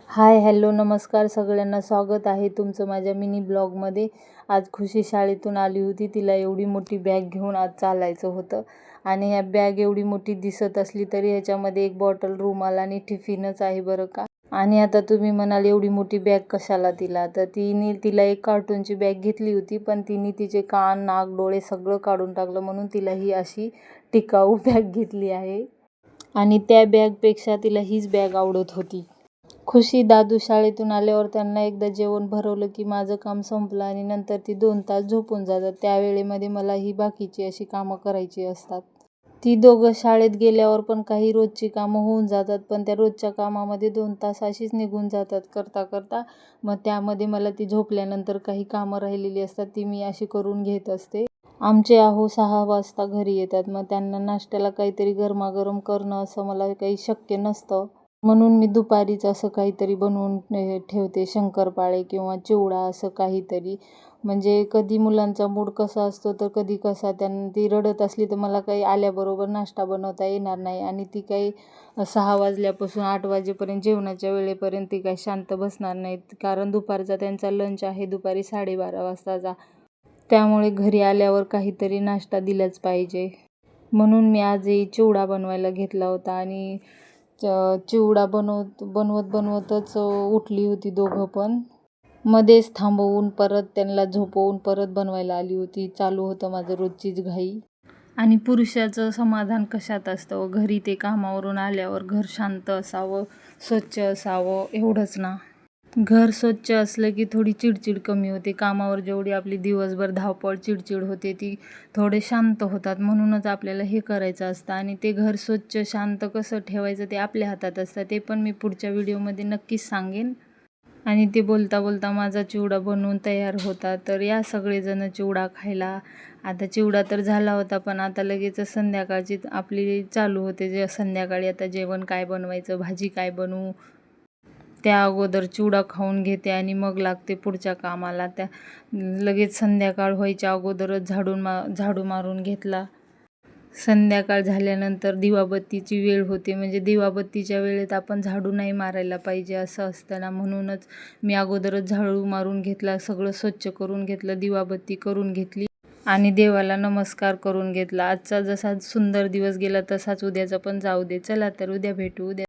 Hi hello नमस्कार सगळ्यांना, स्वागत आहे तुमचं माझ्या मिनी ब्लॉगमध्ये। आज खुशी शाळेतून आली होती, तिला एवढी मोठी बॅग घेऊन आज चालायचं होतं आणि ह्या बॅग एवढी मोठी दिसत असली तरी ह्याच्यामध्ये एक बॉटल, रुमाल आणि टिफिनच आहे बरं का। आणि आता तुम्ही म्हणाल एवढी मोठी बॅग कशाला तिला, तर तिला एक कार्टूनची बॅग घेतली होती, पण तिने तिचे कान, नाक, डोळे सगळं काढून टाकलं, म्हणून तिला ही अशी टिकाऊ बॅग घेतली आहे। आणि त्या बॅगपेक्षा तिला हीच बॅग आवडत होती। खुशी दादू शाळेतून आल्यावर त्यांना एकदा जेवण भरवलं की माझं काम संपलं आणि नंतर ती 2 तास झोपून जातात। त्यावेळेमध्ये मला ही बाकीची अशी कामं करायची असतात। ती दोघं शाळेत गेल्यावर पण काही रोजची कामं होऊन जातात, पण त्या रोजच्या कामामध्ये 2 तास अशीच निघून जातात करता करता। मग त्यामध्ये मला ती झोपल्यानंतर काही कामं राहिलेली असतात ती मी अशी करून घेत असते। आमचे आहो 6 वाजता घरी येतात, मग त्यांना नाश्त्याला काहीतरी गरमागरम करणं असं मला काही शक्य नसतं, म्हणून मी दुपारीच असं काहीतरी बनवून ठेवते, शंकरपाळे किंवा चिवडा असं काहीतरी। म्हणजे कधी मुलांचा मूड कसा असतो तर कधी कसा, ती रडत असली तर मला काही आल्याबरोबर नाश्ता बनवता येणार नाही आणि ती काही 6 वाजल्यापासून 8 वाजेपर्यंत जेवणाच्या वेळेपर्यंत ती काही शांत बसणार नाहीत, कारण दुपारचा त्यांचा लंच आहे दुपारी 12:30 वाजताचा। त्यामुळे घरी आल्यावर काहीतरी नाश्ता दिलाच पाहिजे, म्हणून मी आजही चिवडा बनवायला घेतला होता। आणि चिवडा बनवतच उठली होती दोघं पण, मध्येच थांबवून परत त्यांना झोपवून परत बनवायला आली होती। चालू होतं माझं रोजचीच घाई। आणि पुरुषाचं समाधान कशात असतं, घरी ते कामावरून आल्यावर घर शांत असावं, स्वच्छ असावं, एवढंच ना। घर स्वच्छ असलं की थोडी चिडचिड कमी होते, कामावर जेवढी आपली दिवसभर धावपळ चिडचिड होते ती थोडे शांत होतात, म्हणूनच आपल्याला हे करायचं असतं। आणि ते घर स्वच्छ शांत कसं ठेवायचं ते आपल्या हातात असतं, ते पण मी पुढच्या व्हिडिओमध्ये नक्कीच सांगेन। आणि ते बोलता बोलता माझा चिवडा बनवून तयार होता, तर या सगळेजण चिवडा खायला। आता चिवडा तर झाला होता, पण आता लगेच संध्याकाळची आपली चालू होते, जे संध्याकाळी आता जेवण काय बनवायचं, भाजी काय बनवू। त्या अगोदर चिवडा खाऊन घेते आणि मग लागते पुढच्या कामाला। लगेच संध्याकाळ व्हायच्या अगोदरच झाडू मारून घेतला। संध्याकाळ झाल्यानंतर दिवाबत्तीची वेळ होते, म्हणजे दिवाबत्तीच्या वेळेत आपण झाडू नाही मारायला पाहिजे असं असतं ना, म्हणूनच मी अगोदरच झाडू मारून घेतला, सगळं स्वच्छ करून घेतलं, दिवाबत्ती करून घेतली आणि देवाला नमस्कार करून घेतला। आजचा जसा सुंदर दिवस गेला तसाच उद्याचा पण जाऊ दे। चला तर उद्या भेटू।